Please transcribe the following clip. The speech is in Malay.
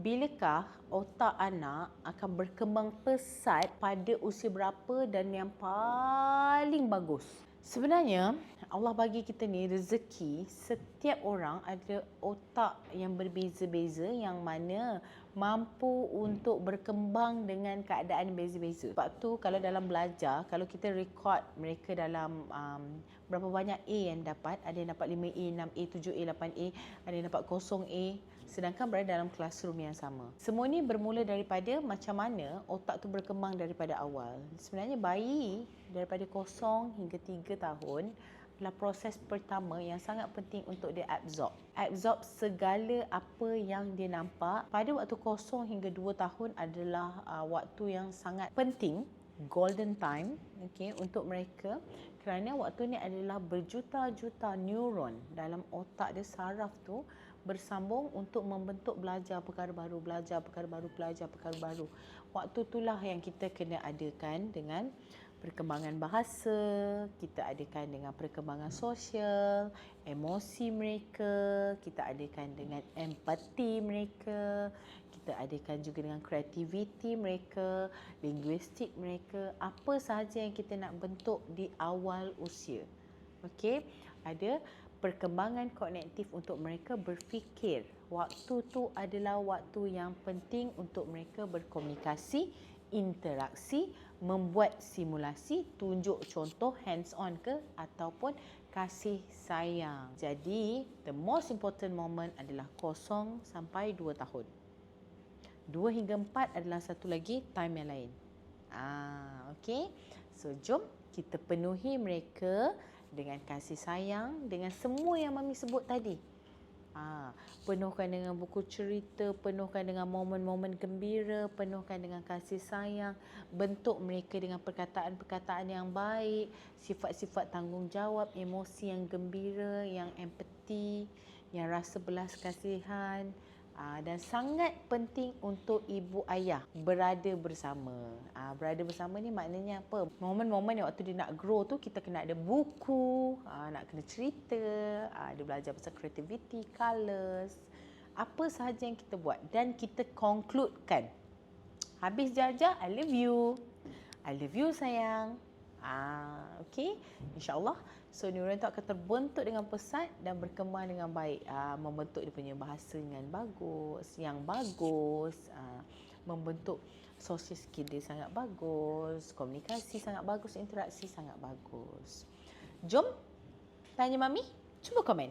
bilakah otak anak akan berkembang pesat pada usia berapa dan yang paling bagus? Sebenarnya Allah bagi kita ni rezeki, setiap orang ada otak yang berbeza-beza yang mana mampu untuk berkembang dengan keadaan beza-beza. Sebab tu kalau dalam belajar, kalau kita rekod mereka dalam berapa banyak A yang dapat, ada yang dapat 5A, 6A, 7A, 8A, ada yang dapat 0A, sedangkan berada dalam classroom yang sama. Semua ni bermula daripada macam mana otak tu berkembang daripada awal. Sebenarnya bayi daripada 0 hingga 3 tahun adalah proses pertama yang sangat penting untuk dia absorb. Absorb segala apa yang dia nampak. Pada waktu 0 hingga 2 tahun adalah waktu yang sangat penting, golden time, untuk mereka, kerana waktu ni adalah berjuta-juta neuron dalam otak dia, saraf tu bersambung untuk membentuk belajar perkara baru, belajar perkara baru, belajar perkara baru. Waktu itulah yang kita kena adakan dengan perkembangan bahasa, kita adakan dengan perkembangan sosial, emosi mereka, kita adakan dengan empati mereka, kita adakan juga dengan kreativiti mereka, linguistik mereka, apa sahaja yang kita nak bentuk di awal usia. Okey, ada perkembangan kognitif untuk mereka berfikir. Waktu tu adalah waktu yang penting untuk mereka berkomunikasi, interaksi, membuat simulasi, tunjuk contoh hands on ke ataupun kasih sayang. Jadi, the most important moment adalah 0 sampai 2 tahun. 2 hingga 4 adalah satu lagi time yang lain. Okey. So, jom kita penuhi mereka dengan kasih sayang, dengan semua yang Mami sebut tadi. Penuhkan dengan buku cerita, penuhkan dengan momen-momen gembira, penuhkan dengan kasih sayang, bentuk mereka dengan perkataan-perkataan yang baik, sifat-sifat tanggungjawab, emosi yang gembira, yang empati, yang rasa belas kasihan. Dan sangat penting untuk ibu ayah berada bersama. Berada bersama ni maknanya apa? Momen-momen yang waktu dia nak grow tu, kita kena ada buku, nak kena cerita, dia belajar pasal creativity, colours, apa sahaja yang kita buat dan kita concludekan. Habis jaja, I love you. I love you sayang. Okey, insyaAllah. So, neuron tu akan terbentuk dengan pesat dan berkembang dengan baik. Membentuk dia punya bahasa dengan bagus, yang bagus. Membentuk social skill dia sangat bagus. Komunikasi sangat bagus, interaksi sangat bagus. Jom, tanya Mami. Cuba komen.